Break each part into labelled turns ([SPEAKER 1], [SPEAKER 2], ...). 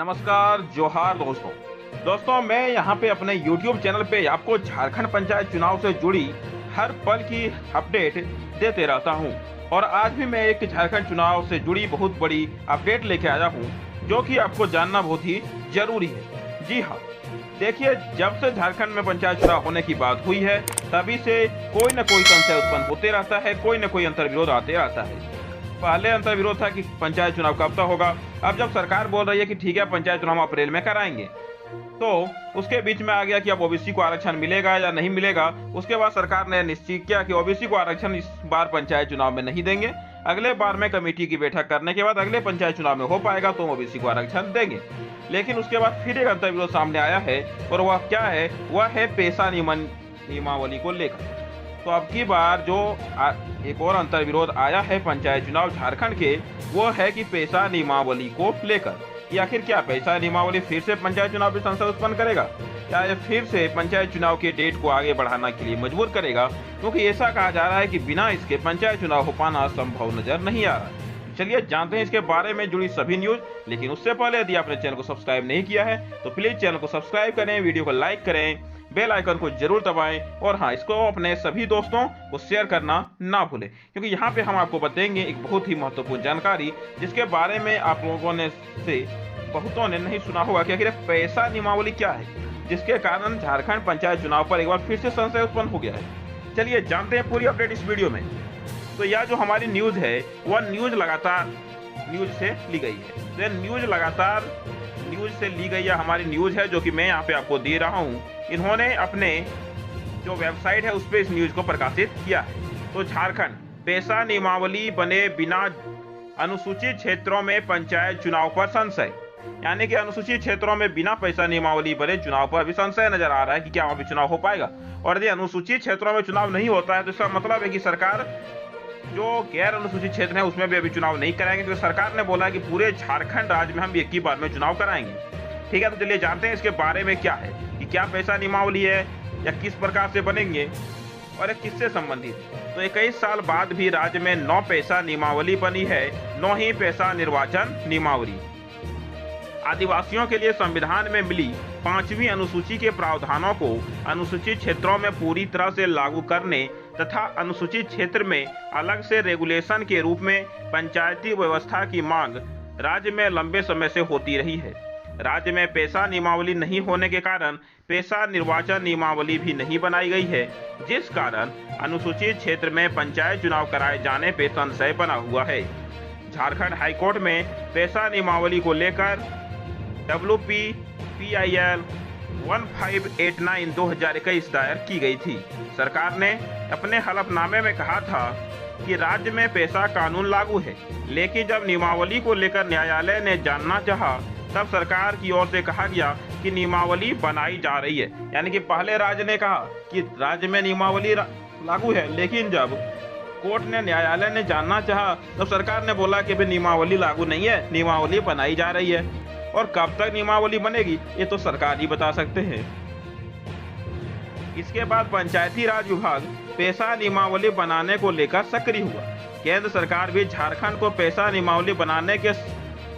[SPEAKER 1] नमस्कार, जोहार दोस्तों मैं यहाँ पे अपने YouTube चैनल पे आपको झारखंड पंचायत चुनाव से जुड़ी हर पल की अपडेट देते रहता हूँ। और आज भी मैं एक झारखंड चुनाव से जुड़ी बहुत बड़ी अपडेट लेके आया हूँ, जो कि आपको जानना बहुत ही जरूरी है। जी हाँ, देखिए, जब से झारखंड में पंचायत चुनाव होने की बात हुई है, तभी से कोई न कोई संशय उत्पन्न होते रहता है, कोई न कोई अंतर्विरोध आते रहता है। पहले अंतर्विरोध था कि पंचायत चुनाव कब तक होगा। अब जब सरकार बोल रही है कि ठीक है, पंचायत चुनाव अप्रैल में कराएंगे, तो उसके बीच में आ गया कि अब ओबीसी को आरक्षण मिलेगा या नहीं मिलेगा। उसके बाद सरकार ने निश्चित किया कि ओबीसी को आरक्षण इस बार पंचायत चुनाव में नहीं देंगे, अगले बार में कमेटी की बैठक करने के बाद अगले पंचायत चुनाव में हो पाएगा तो ओबीसी को आरक्षण देंगे। लेकिन उसके बाद फिर एक अंतर्विरोध सामने आया है, और वह क्या है? वह है पेशा नियमावली को लेकर। तो अब की बार जो एक और अंतर्विरोध आया है पंचायत चुनाव झारखंड के, वो है कि पेशा नियमावली को लेकर कि आखिर क्या पेशा नियमावली फिर से पंचायत चुनाव में संशय उत्पन्न करेगा, या ये फिर से पंचायत चुनाव के डेट को आगे बढ़ाने के लिए मजबूर करेगा, क्योंकि ऐसा कहा जा रहा है कि बिना इसके पंचायत चुनाव हो पाना संभव नजर नहीं आ रहा। चलिए जानते हैं इसके बारे में जुड़ी सभी न्यूज। लेकिन उससे पहले यदि आपने चैनल को सब्सक्राइब नहीं किया है तो प्लीज चैनल को सब्सक्राइब करें, वीडियो को लाइक करें, बेल आइकन को जरूर दबाएं, और हाँ, इसको अपने सभी दोस्तों को शेयर करना ना भूलें, क्योंकि यहाँ पे हम आपको बताएंगे एक बहुत ही महत्वपूर्ण जानकारी, जिसके बारे में आप लोगों ने से बहुतों ने नहीं सुना होगा कि आखिर पेशा नियमावली क्या है, जिसके कारण झारखंड पंचायत चुनाव पर एक बार फिर से संशय उत्पन्न हो गया है। चलिए जानते हैं पूरी अपडेट इस वीडियो में। तो यह जो हमारी न्यूज है वह न्यूज लगातार न्यूज से ली गई है। तो यह न्यूज लगातार न्यूज से ली गई हमारी न्यूज है, जो कि मैं यहाँ पे आपको दे रहा हूँ। इन्होंने अपने जो वेबसाइट है उस पर इस न्यूज को प्रकाशित किया है। तो झारखंड पेशा नियमावली बने बिना अनुसूचित क्षेत्रों में पंचायत चुनाव पर संशय, यानी कि अनुसूचित क्षेत्रों में बिना पेशा नियमावली बने चुनाव पर भी संशय नजर आ रहा है कि क्या वहां भी चुनाव हो पाएगा। और यदि अनुसूचित क्षेत्रों में चुनाव नहीं होता है तो इसका मतलब है कि सरकार जो गैर अनुसूचित क्षेत्र है उसमें भी अभी चुनाव नहीं कराएंगे, क्योंकि सरकार ने बोला है कि पूरे झारखंड राज्य में हम एक ही बार में चुनाव कराएंगे। ठीक है, तो चलिए जानते हैं इसके बारे में क्या है कि क्या पेशा नियमावली है या किस प्रकार से बनेंगे और ये किससे संबंधित है। तो 21 साल बाद भी राज्य में 9 पेशा नियमावली बनी है, 9 ही पेशा निर्वाचन नियमावली। आदिवासियों के लिए संविधान में मिली 5वीं अनुसूची के प्रावधानों को अनुसूचित क्षेत्रों में पूरी तरह से लागू करने तथा अनुसूचित क्षेत्र में अलग से रेगुलेशन के रूप में पंचायती व्यवस्था की मांग राज्य में लंबे समय से होती रही है। राज्य में पेशा नियमावली नहीं होने के कारण पेशा निर्वाचन नियमावली भी नहीं बनाई गई है, जिस कारण अनुसूचित क्षेत्र में पंचायत चुनाव कराए जाने पर संशय बना हुआ है। झारखंड हाईकोर्ट में पेशा नियमावली को लेकर WPPIL 1589/2021 दायर की गई थी। सरकार ने अपने हलफनामे में कहा था कि राज्य में पेशा कानून लागू है, लेकिन जब नियमावली को लेकर न्यायालय ने जानना चाहा तब सरकार की ओर से कहा गया कि नियमावली बनाई जा रही है। यानी कि पहले राज्य ने कहा कि राज्य में नियमावली लागू है, लेकिन जब कोर्ट ने न्यायालय ने जानना चाहा तब सरकार ने बोला कि नियमावली लागू नहीं है, नियमावली बनाई जा रही है। और कब तक नियमावली बनेगी ये तो सरकार ही बता सकते हैं। इसके बाद पंचायती राज विभाग पेशा नियमावली बनाने को लेकर सक्रिय हुआ। केंद्र सरकार भी झारखंड को पेशा नियमावली बनाने के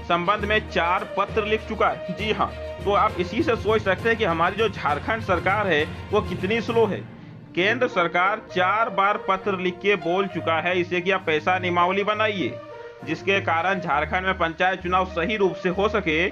[SPEAKER 1] संबंध में 4 पत्र लिख चुका है। जी हाँ, तो आप इसी से सोच सकते हैं कि हमारी जो झारखंड सरकार है वो कितनी स्लो है। केंद्र सरकार 4 बार पत्र लिख के बोल चुका है इसे कि आप पेशा नियमावली बनाइए, जिसके कारण झारखंड में पंचायत चुनाव सही रूप से हो सके,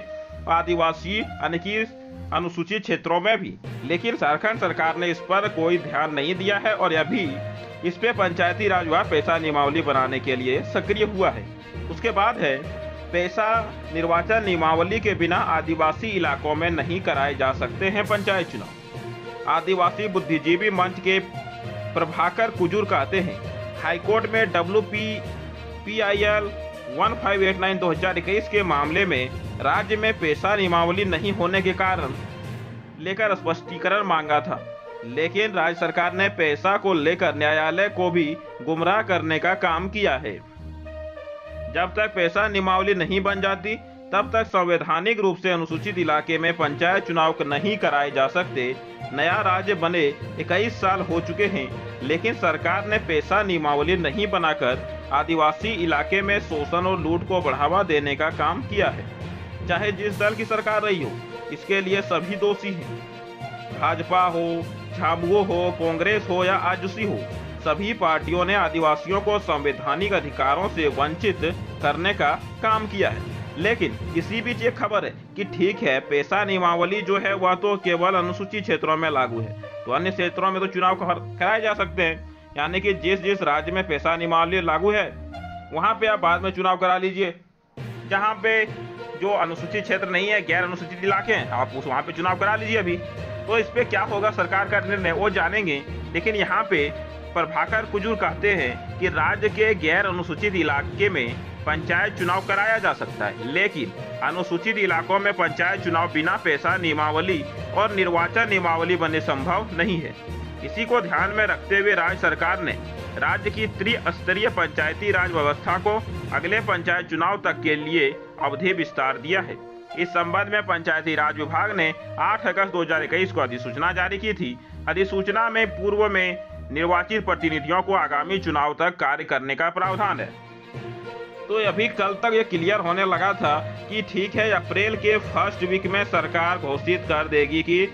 [SPEAKER 1] आदिवासी यानी कि अनुसूचित क्षेत्रों में भी। लेकिन झारखंड सरकार ने इस पर कोई ध्यान नहीं दिया है और अभी इस पे पंचायती राज विभाग पेशा नियमावली बनाने के लिए सक्रिय हुआ है। उसके बाद है पेशा निर्वाचन नियमावली के बिना आदिवासी इलाकों में नहीं कराए जा सकते हैं पंचायत चुनाव। आदिवासी बुद्धिजीवी मंच के प्रभाकर कुजूर कहते हैं, हाईकोर्ट में WPPIL 1589/2021 के मामले में राज्य में पेशा नियमावली नहीं होने के कारण लेकर स्पष्टीकरण मांगा था, लेकिन राज्य सरकार ने पेशा को लेकर न्यायालय को भी गुमराह करने का काम किया है। जब तक पेशा नियमावली नहीं बन जाती तब तक संवैधानिक रूप से अनुसूचित इलाके में पंचायत चुनाव नहीं कराए जा सकते। नया राज्य बने 21 साल हो चुके हैं, लेकिन सरकार ने पेशा नियमावली नहीं बनाकर आदिवासी इलाके में शोषण और लूट को बढ़ावा देने का काम किया है। चाहे जिस दल की सरकार रही हो, इसके लिए सभी दोषी हैं। भाजपा हो, झामुमो हो, कांग्रेस हो या आजसूसी हो, सभी पार्टियों ने आदिवासियों को संवैधानिक अधिकारों से वंचित करने का काम किया है। लेकिन इसी बीच एक खबर है कि ठीक है, पेशा नियमावली जो है वह तो केवल अनुसूचित क्षेत्रों में लागू है, तो अन्य क्षेत्रों में तो चुनाव कराए जा सकते हैं। यानी कि जिस जिस राज्य में पेशा नियमावली लागू है वहां पे आप बाद में चुनाव करा लीजिए। जहां पे जो अनुसूचित क्षेत्र नहीं है, गैर अनुसूचित इलाके हैं, आप उस वहां पे चुनाव करा लीजिए अभी। तो इस पे क्या होगा सरकार का निर्णय वो जानेंगे। लेकिन यहाँ पे प्रभाकर कुजूर कहते हैं कि राज्य के गैर अनुसूचित इलाके में पंचायत चुनाव कराया जा सकता है, लेकिन अनुसूचित इलाकों में पंचायत चुनाव बिना पेशा नियमावली और निर्वाचन नियमावली बने संभव नहीं है। इसी को ध्यान में रखते हुए राज्य सरकार ने राज्य की त्रिस्तरीय पंचायती राज व्यवस्था को अगले पंचायत चुनाव तक के लिए अवधि विस्तार दिया है। इस संबंध में पंचायती राज विभाग ने 8 अगस्त 2021 को अधिसूचना जारी की थी। अधिसूचना में पूर्व में निर्वाचित प्रतिनिधियों को आगामी चुनाव तक कार्य करने का प्रावधान है। तो अभी कल तक ये क्लियर होने लगा था कि ठीक है, अप्रैल के फर्स्ट वीक में सरकार घोषित कर देगी कि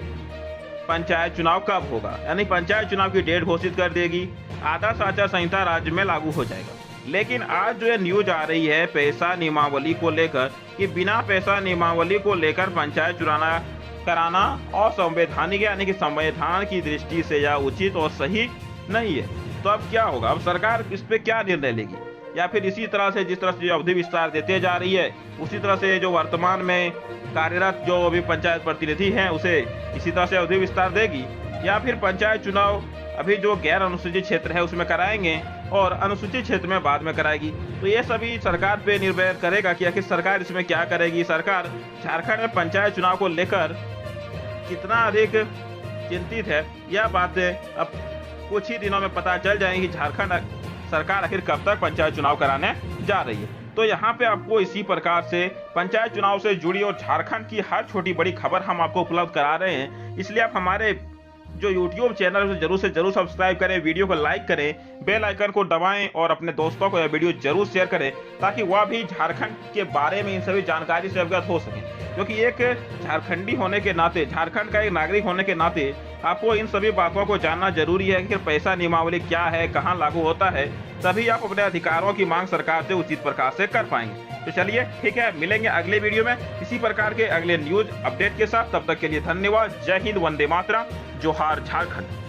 [SPEAKER 1] पंचायत चुनाव कब होगा, यानी पंचायत चुनाव की डेट घोषित कर देगी। आदर्श आचार संहिता राज्य में लागू हो जाएगा। लेकिन आज जो ये न्यूज आ रही है पेशा नियमावली को लेकर कि बिना पेशा नियमावली को लेकर पंचायत चुनाव कराना असंवैधानिक, यानी कि संविधान की दृष्टि से यह उचित और सही नहीं है। तो अब क्या होगा, अब सरकार इस पे क्या निर्णय लेगी, या फिर इसी तरह से जिस तरह से अवधि विस्तार देते जा रही है उसी तरह से जो वर्तमान में कार्यरत जो अभी पंचायत प्रतिनिधि हैं उसे इसी तरह से अवधि विस्तार देगी, या फिर पंचायत चुनाव अभी जो गैर अनुसूचित क्षेत्र है उसमें कराएंगे और अनुसूचित क्षेत्र में बाद में कराएगी। तो ये सभी सरकार पे निर्भर करेगा कि आखिर सरकार इसमें क्या करेगी। सरकार झारखंड में पंचायत चुनाव को लेकर कितना अधिक चिंतित है, यह बातें अब कुछ ही दिनों में पता चल जाएंगी। झारखंड सरकार आखिर कब तक पंचायत चुनाव कराने जा रही है। तो यहाँ पे आपको इसी प्रकार से पंचायत चुनाव से जुड़ी और झारखंड की हर छोटी बड़ी खबर हम आपको उपलब्ध करा रहे हैं। इसलिए आप हमारे जो YouTube चैनल है उसे जरूर सब्सक्राइब करें, वीडियो को लाइक करें, बेल आइकन को दबाएं और अपने दोस्तों को यह वीडियो जरूर शेयर करें ताकि वह भी झारखंड के बारे में इन सभी जानकारी से अवगत हो सके। क्योंकि एक झारखंडी होने के नाते, झारखंड का एक नागरिक होने के नाते आपको इन सभी बातों को जानना जरूरी है कि पैसा नियमावली क्या है, कहाँ लागू होता है, तभी आप अपने अधिकारों की मांग सरकार से उचित प्रकार से कर पाएंगे। तो चलिए ठीक है, मिलेंगे अगले वीडियो में इसी प्रकार के अगले न्यूज अपडेट के साथ। तब तक के लिए धन्यवाद। जय हिंद, वंदे मातरम, जोहार झारखंड।